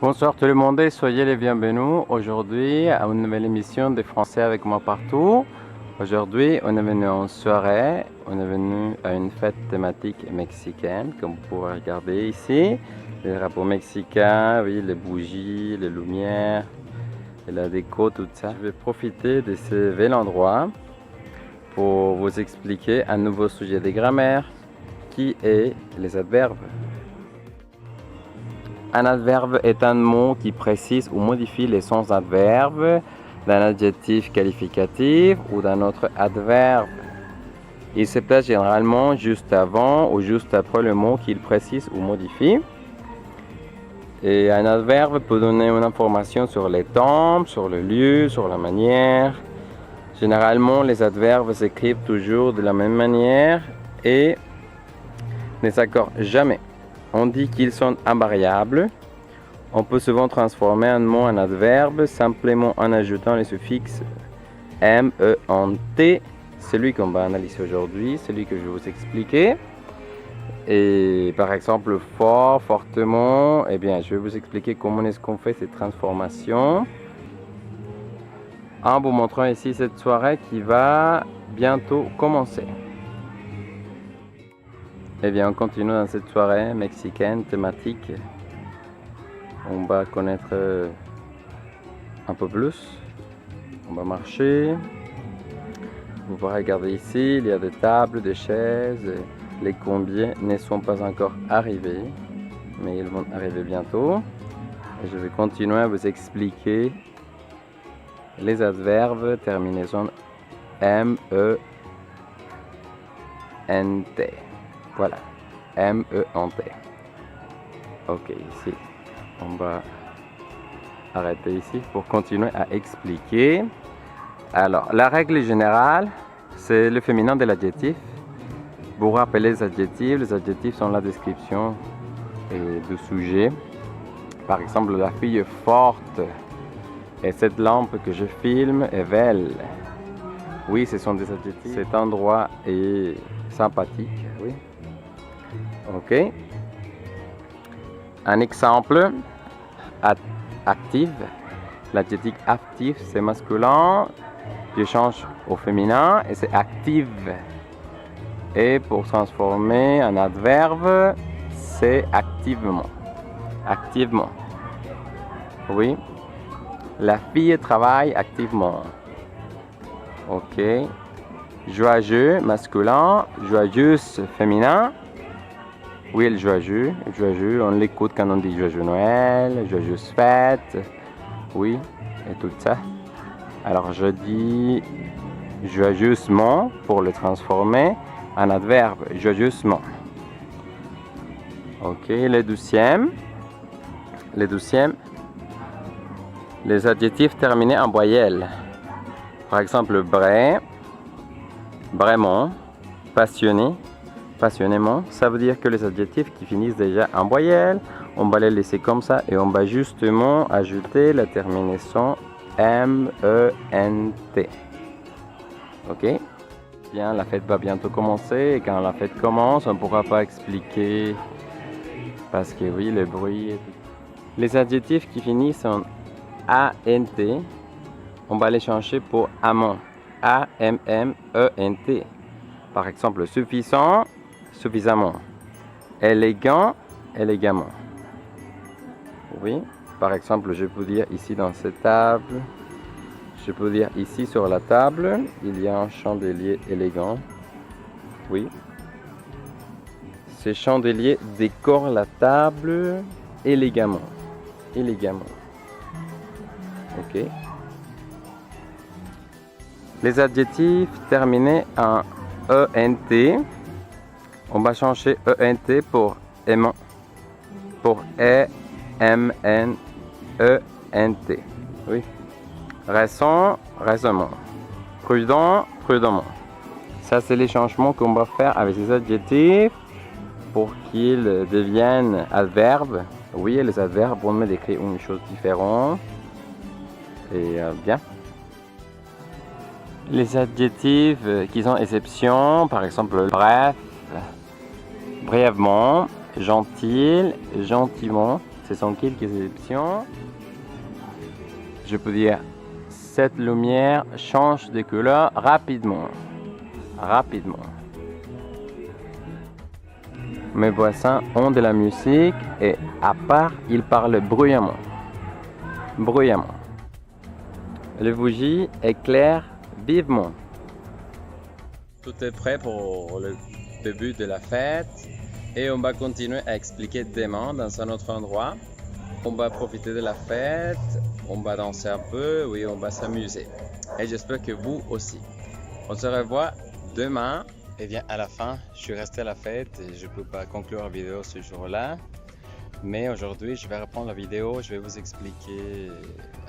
Bonsoir tout le monde et soyez les bienvenus aujourd'hui à une nouvelle émission de Français avec moi partout. Aujourd'hui, on est venu en soirée, on est venu à une fête thématique mexicaine, comme vous pouvez regarder ici. Les drapeaux mexicains, oui, les bougies, les lumières, et la déco, tout ça. Je vais profiter de ce bel endroit pour vous expliquer un nouveau sujet de grammaire qui est les adverbes. Un adverbe est un mot qui précise ou modifie le sens d'adverbe, d'un adjectif qualificatif ou d'un autre adverbe. Il se place généralement juste avant ou juste après le mot qu'il précise ou modifie. Et un adverbe peut donner une information sur les temps, sur le lieu, sur la manière. Généralement, les adverbes s'écrivent toujours de la même manière et ne s'accordent jamais. On dit qu'ils sont invariables. On peut souvent transformer un mot en adverbe simplement en ajoutant le suffixe M, E, en T, celui qu'on va analyser aujourd'hui, celui que je vais vous expliquer. Et par exemple, fort, fortement, eh bien, je vais vous expliquer comment est-ce qu'on fait cette transformation en vous montrant ici cette soirée qui va bientôt commencer. Eh bien, on continue dans cette soirée mexicaine thématique. On va connaître un peu plus. On va marcher. Vous pouvez regarder ici, il y a des tables, des chaises. Les conviés ne sont pas encore arrivés, mais ils vont arriver bientôt. Et je vais continuer à vous expliquer les adverbes terminaison M, E, N, T. Voilà, M, E, N, T. Ok, ici, on va arrêter ici pour continuer à expliquer. Alors, la règle générale, c'est le féminin de l'adjectif. Vous rappelez les adjectifs sont la description du sujet. Par exemple, la fille est forte et cette lampe que je filme est belle. Oui, ce sont des adjectifs. Cet endroit est sympathique, oui. Ok. Un exemple, active. L'adjectif actif, c'est masculin. Je change au féminin et c'est active. Et pour transformer un adverbe, c'est activement. Activement. Oui. La fille travaille activement. Ok. Joyeux, masculin. Joyeuse, féminin. Oui, le joyeux. Joyeux, on l'écoute quand on dit joyeux Noël, joyeuse fête. Oui, et tout ça. Alors, je dis joyeusement pour le transformer en adverbe. Joyeusement. Ok, le douzième. Les adjectifs terminés en voyelle. Par exemple, vrai, vraiment, passionné, passionnément. Ça veut dire que les adjectifs qui finissent déjà en voyelle, on va les laisser comme ça et on va justement ajouter la terminaison M, E, N, T. Ok? Bien, la fête va bientôt commencer et quand la fête commence, on ne pourra pas expliquer parce que oui, le bruit et tout. Les adjectifs qui finissent en A-N-T, on va les changer pour amont. A-M-M-E-N-T. Par exemple, suffisant, suffisamment. Élégant, élégamment. Oui, par exemple, je peux dire ici dans cette table, je peux dire ici sur la table, il y a un chandelier élégant. Oui. Ce chandelier décore la table élégamment. Élégamment. Ok. Les adjectifs terminés en ENT, on va changer ENT pour aimant, pour E-M-N-E-N-T. Oui. Raison, raisonnement. Prudent, prudemment. Ça, c'est les changements qu'on va faire avec ces adjectifs pour qu'ils deviennent adverbes. Oui, les adverbes vont me décrire une chose différente. Et bien. Les adjectifs qui sont exceptions, par exemple bref, brièvement, gentil, gentiment. Ce sont quelques exceptions. Je peux dire, cette lumière change de couleur rapidement. Rapidement. Mes voisins ont de la musique et à part, ils parlent bruyamment. Bruyamment. Les bougies éclairent vivement. Tout est prêt pour le début de la fête et on va continuer à expliquer demain dans un autre endroit. On va profiter de la fête, on va danser un peu, oui, on va s'amuser. Et j'espère que vous aussi. On se revoit demain. Et bien à la fin, je suis resté à la fête et je ne peux pas conclure la vidéo ce jour-là. Mais aujourd'hui, je vais reprendre la vidéo, je vais vous expliquer,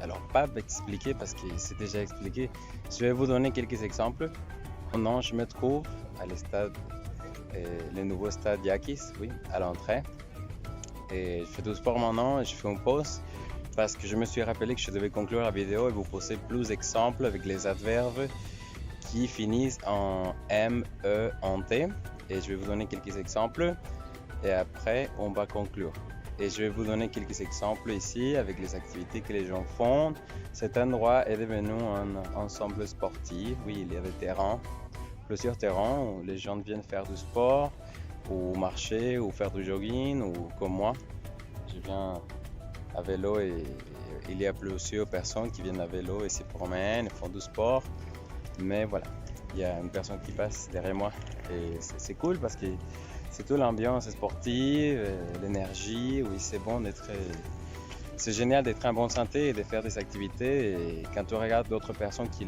alors pas expliquer parce que c'est déjà expliqué, je vais vous donner quelques exemples. Maintenant, je me trouve à le nouveau stade Yakis, oui, à l'entrée. Et je fais du sport maintenant, je fais une pause parce que je me suis rappelé que je devais conclure la vidéo et vous poser plus d'exemples avec les adverbes qui finissent en M, E, en T. Et je vais vous donner quelques exemples et après on va conclure. Et je vais vous donner quelques exemples ici avec les activités que les gens font. Cet endroit est devenu un ensemble sportif. Oui, il y a des terrains, plusieurs terrains où les gens viennent faire du sport ou marcher ou faire du jogging ou comme moi. Je viens à vélo et il y a plusieurs personnes qui viennent à vélo et se promènent et font du sport. Mais voilà, il y a une personne qui passe derrière moi et c'est cool parce que c'est toute l'ambiance sportive, l'énergie, oui c'est bon d'être, c'est génial d'être en bonne santé et de faire des activités et quand tu regardes d'autres personnes qui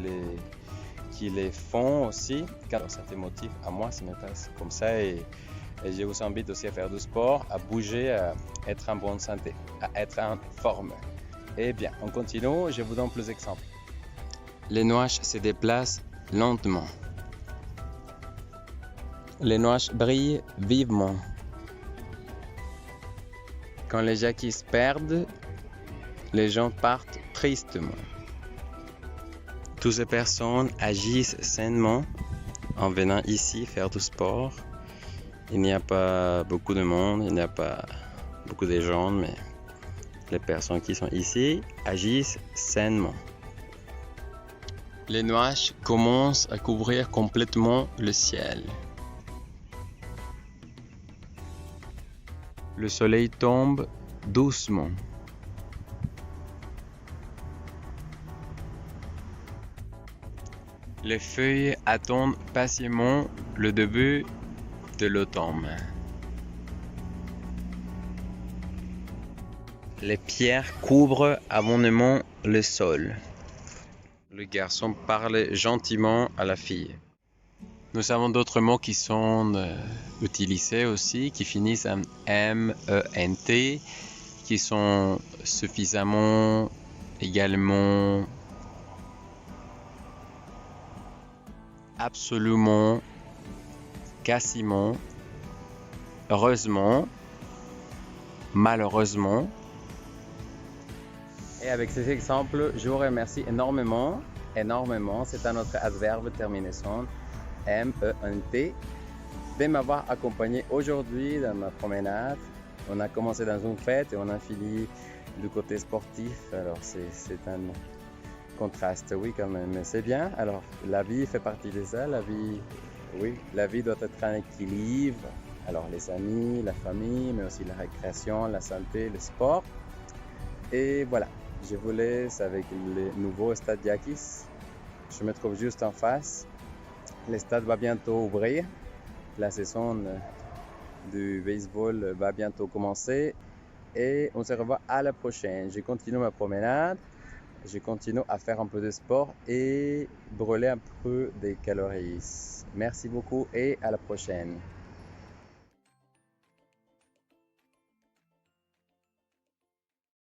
les font aussi, quand ça te motive, à moi ça me passe comme ça et je vous invite aussi à faire du sport, à bouger, à être en bonne santé, à être en forme. Et bien, on continue, je vous donne plus d'exemples. Les nuages se déplacent lentement. Les nuages brillent vivement. Quand les Yakis perdent, les gens partent tristement. Toutes ces personnes agissent sainement en venant ici faire du sport. Il n'y a pas beaucoup de monde, il n'y a pas beaucoup de gens, mais les personnes qui sont ici agissent sainement. Les nuages commencent à couvrir complètement le ciel. Le soleil tombe doucement. Les feuilles attendent patiemment le début de l'automne. Les pierres couvrent abondamment le sol. Le garçon parle gentiment à la fille. Nous avons d'autres mots qui sont utilisés aussi, qui finissent en M, E, N, T, qui sont suffisamment, également, absolument, quasiment, heureusement, malheureusement. Et avec ces exemples, je vous remercie énormément, énormément, c'est un autre adverbe terminaison M, E, N, T, de m'avoir accompagné aujourd'hui dans ma promenade. On a commencé dans une fête et on a fini du côté sportif, alors c'est un contraste, oui quand même, mais c'est bien. Alors la vie fait partie de ça, la vie, oui, la vie doit être un équilibre. Alors les amis, la famille, mais aussi la récréation, la santé, le sport. Et voilà, je vous laisse avec le nouveau stade Yakis. Je me trouve juste en face. Le stade va bientôt ouvrir. La saison du baseball va bientôt commencer. Et on se revoit à la prochaine. Je continue ma promenade. Je continue à faire un peu de sport et brûler un peu des calories. Merci beaucoup et à la prochaine.